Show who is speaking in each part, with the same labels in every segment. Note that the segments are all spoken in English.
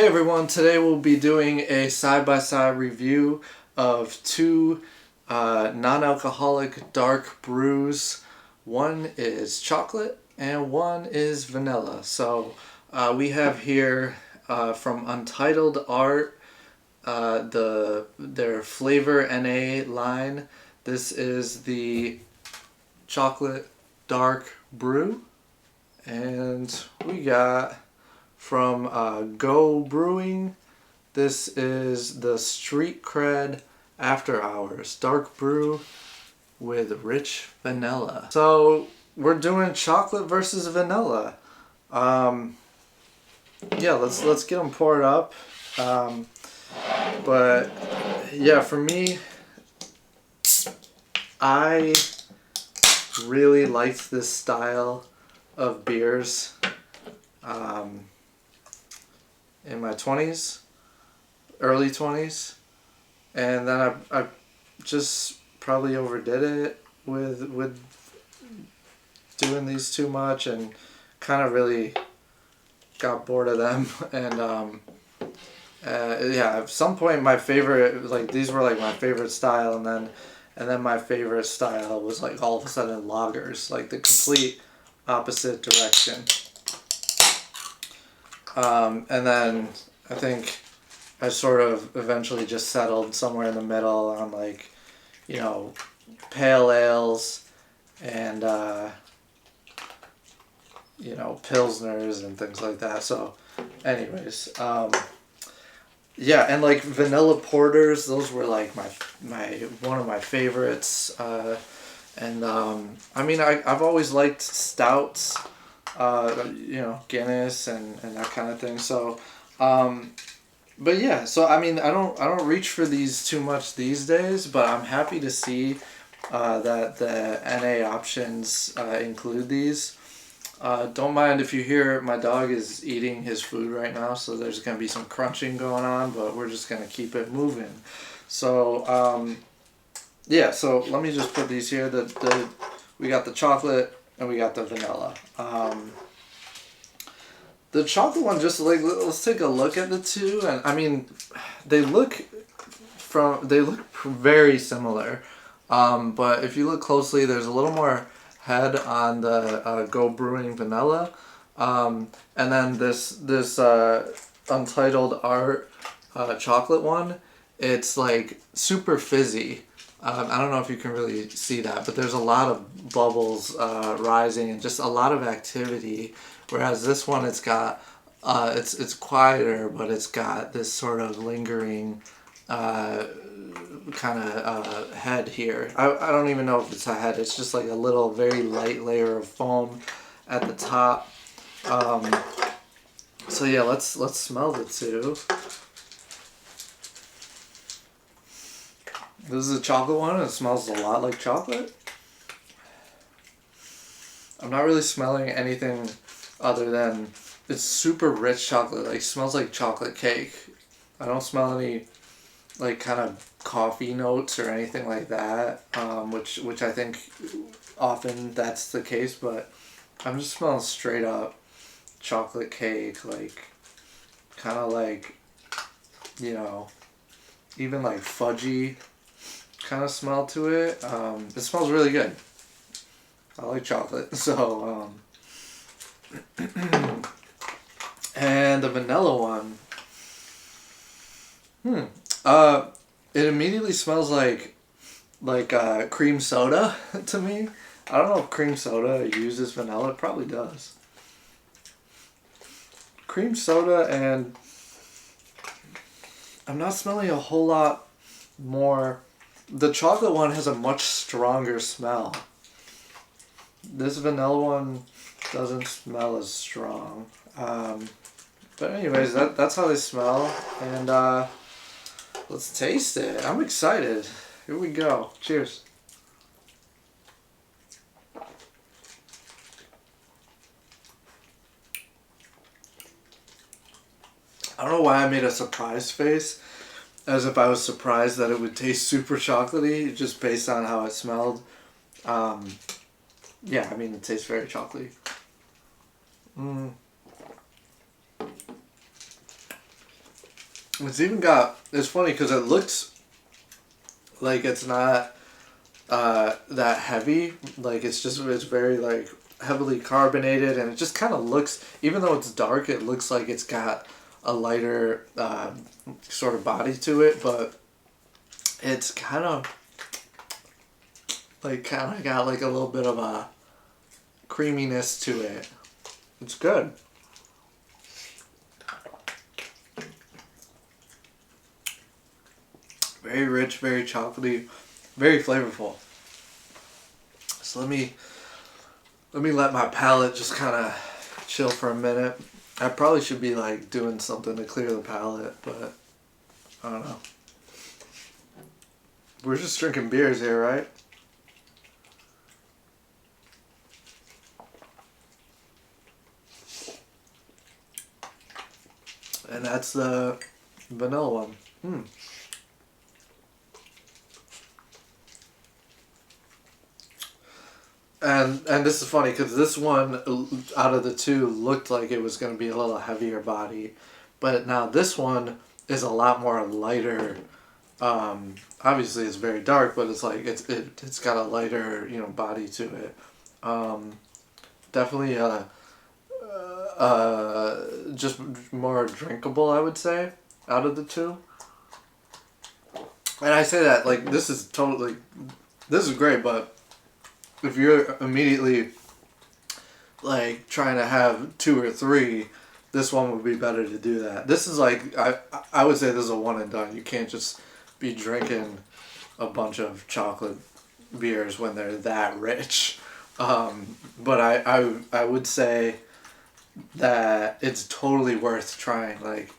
Speaker 1: Hey everyone, today we'll be doing a side-by-side review of two non-alcoholic dark brews. One is chocolate and one is vanilla. So we have here from Untitled Art their Flavor NA line. This is the chocolate dark brew, and we got from Go Brewing, this is the Street Cred After Hours Dark Brew with rich vanilla. So we're doing chocolate versus vanilla. Yeah, let's get them poured up. But yeah, for me, I really liked this style of beers. In my 20s, early 20s, and then I just probably overdid it with doing these too much and kind of really got bored of them. And yeah, at some point my favorite, like, these were like my favorite style, and then my favorite style was like all of a sudden lagers, like the complete opposite direction. And then I think I sort of eventually just settled somewhere in the middle on, like, you know, pale ales and, you know, pilsners and things like that. So anyways, yeah, and like vanilla porters, those were like my one of my favorites. And I mean, I've always liked stouts. You know, Guinness and that kind of thing. So, but yeah, so I mean, I don't reach for these too much these days, but I'm happy to see that the NA options include these. Don't mind if you hear my dog is eating his food right now, so there's gonna be some crunching going on, but we're just gonna keep it moving. So yeah, so let me just put these here. We got the chocolate and we got the vanilla. The chocolate one, just like, let's take a look at the two, and I mean, they look very similar, but if you look closely, there's a little more head on the Go Brewing vanilla, and then this Untitled Art chocolate one, it's like super fizzy. I don't know if you can really see that, but there's a lot of bubbles rising and just a lot of activity. Whereas this one, it's got, it's quieter, but it's got this sort of lingering kind of head here. I don't even know if it's a head. It's just like a little very light layer of foam at the top. So yeah, let's smell the two. This is a chocolate one. It smells a lot like chocolate. I'm not really smelling anything other than it's super rich chocolate. Like, smells like chocolate cake. I don't smell any like kind of coffee notes or anything like that, which I think often that's the case, but I'm just smelling straight up chocolate cake, like kind of like, you know, even like fudgy kind of smell to it. It smells really good. I like chocolate. So and the vanilla one, it immediately smells like cream soda to me. I don't know if cream soda uses vanilla. It probably does. Cream soda, and I'm not smelling a whole lot more. The chocolate one has a much stronger smell. This vanilla one doesn't smell as strong. But anyways, that's how they smell. And let's taste it. I'm excited. Here we go. Cheers. I don't know why I made a surprise face, as if I was surprised that it would taste super chocolatey, just based on how it smelled. Yeah, I mean, it tastes very chocolatey. It's even got, it's funny because it looks like it's not that heavy. Like it's very like heavily carbonated, and it just kind of looks, even though it's dark, it looks like it's got a lighter sort of body to it, but it's kind of got like a little bit of a creaminess to it. It's good. Very rich, very chocolatey, very flavorful. So let my palate just kind of chill for a minute. I probably should be like doing something to clear the palate, but I don't know. We're just drinking beers here, right? And that's the vanilla one. And this is funny because this one out of the two looked like it was going to be a little heavier body, but now this one is a lot more lighter. Obviously it's very dark, but it's like it's got a lighter body to it. Definitely just more drinkable, I would say, out of the two. And I say that like this is great, but if you're immediately like trying to have two or three, this one would be better to do that. This is like I would say this is a one and done. You can't just be drinking a bunch of chocolate beers when they're that rich. But I would say that it's totally worth trying. Like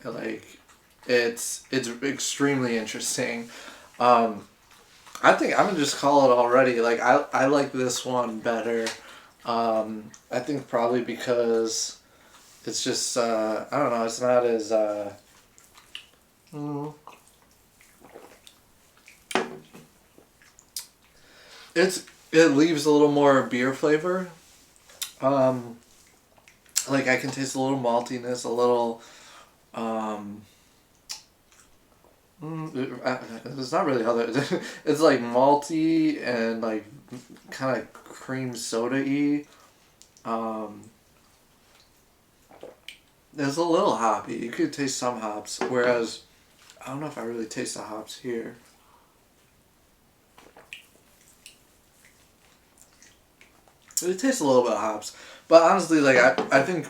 Speaker 1: it's extremely interesting. I think I'm gonna just call it already. Like I like this one better. I think probably because it's just I don't know. It's not as it leaves a little more beer flavor. Like I can taste a little maltiness, a little. It's not really other. It's like malty and like kind of cream soda-y. There's a little hoppy. You could taste some hops, whereas I don't know if I really taste the hops here. It tastes a little bit of hops, but honestly, like I think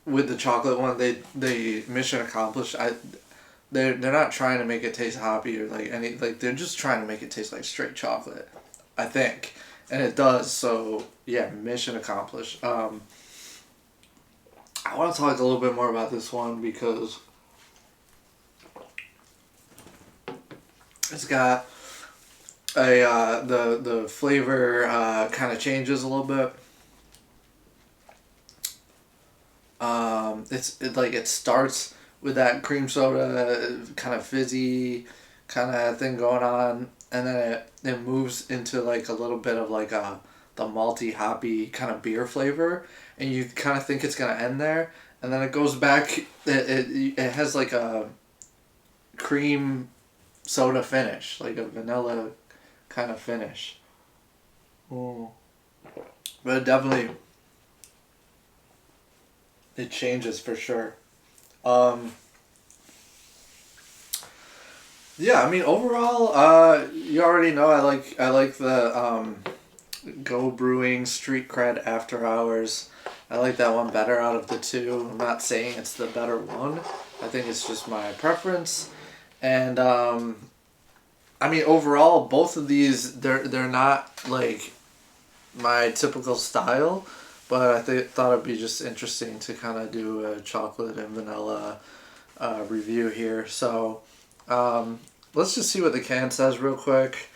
Speaker 1: with the chocolate one, they mission accomplished. They're not trying to make it taste hoppy or like any, like they're just trying to make it taste like straight chocolate, I think, and it does. So yeah, mission accomplished. I want to talk a little bit more about this one because it's got the flavor kind of changes a little bit. It starts with that cream soda kind of fizzy kind of thing going on, and then it moves into like a little bit of like the malty hoppy kind of beer flavor, and you kind of think it's gonna end there, and then it goes back. It has like a cream soda finish, like a vanilla kind of finish. Mm. But it changes for sure. Um, yeah, I mean overall, you already know I like the Go Brewing Street Cred After Hours. I like that one better out of the two. I'm not saying it's the better one. I think it's just my preference, and I mean overall, both of these they're not like my typical style, but thought it'd be just interesting to kind of do a chocolate and vanilla review here. So let's just see what the can says real quick.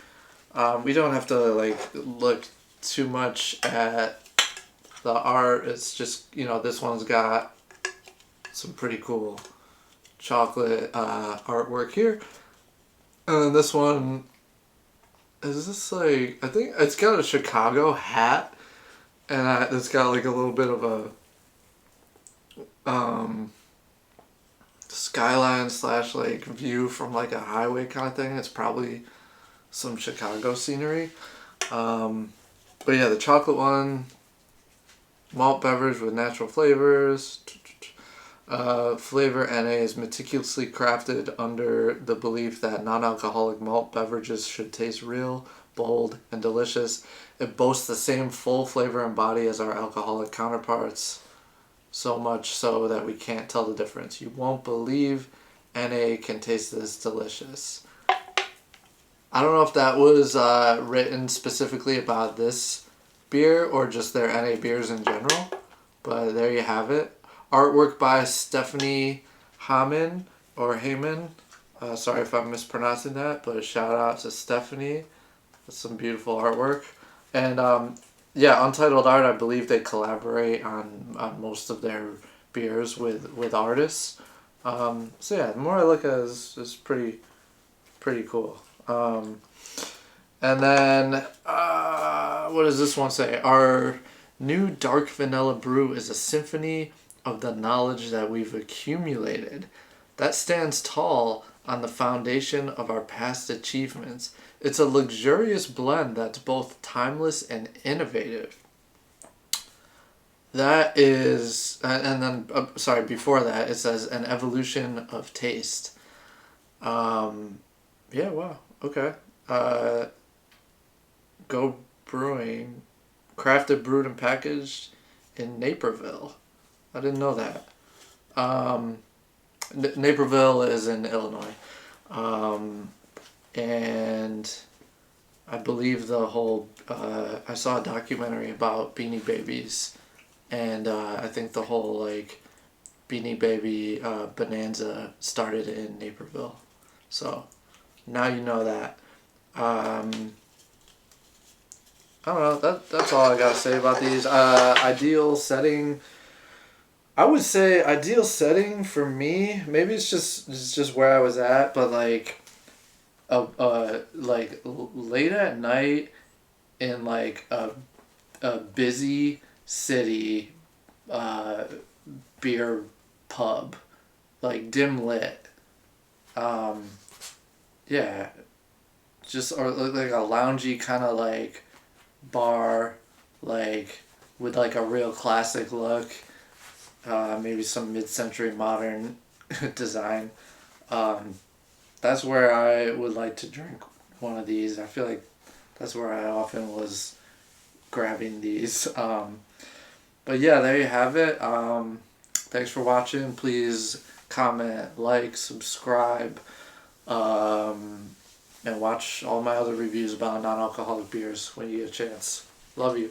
Speaker 1: We don't have to like look too much at the art. It's just, this one's got some pretty cool chocolate artwork here. And then this one, is this like, I think it's got a Chicago hat, and it's got like a little bit of a skyline slash like view from like a highway kind of thing. It's probably some Chicago scenery. But yeah, the chocolate one, malt beverage with natural flavors. Flavor NA is meticulously crafted under the belief that non-alcoholic malt beverages should taste real, bold, and delicious. It boasts the same full flavor and body as our alcoholic counterparts, so much so that we can't tell the difference. You won't believe NA can taste this delicious. I don't know if that was written specifically about this beer or just their NA beers in general, but there you have it. Artwork by Stephanie Haman or Heyman. Sorry if I'm mispronouncing that, but shout out to Stephanie. That's some beautiful artwork. And yeah, Untitled Art, I believe they collaborate on most of their beers with artists. So yeah, the more I look at it, it's pretty cool. And then, what does this one say? Our new dark vanilla brew is a symphony of the knowledge that we've accumulated. That stands tall on the foundation of our past achievements. It's a luxurious blend that's both timeless and innovative. That is, and then, sorry, before that, it says an evolution of taste. Yeah, wow, okay. Go Brewing, crafted, brewed, and packaged in Naperville. I didn't know that. Naperville is in Illinois. And I believe the whole, I saw a documentary about Beanie Babies, and I think the whole like Beanie Baby bonanza started in Naperville. So now you know that. I don't know, that's all I gotta say about these. Ideal setting, I would say ideal setting for me, maybe it's just where I was at, but like like late at night in like a busy city beer pub, like dim lit. Yeah, just or like a loungy kind of like bar, like with like a real classic look, maybe some mid-century modern design. That's where I would like to drink one of these. I feel like that's where I often was grabbing these. But yeah, there you have it. Thanks for watching. Please comment, like, subscribe, and watch all my other reviews about non-alcoholic beers when you get a chance. Love you.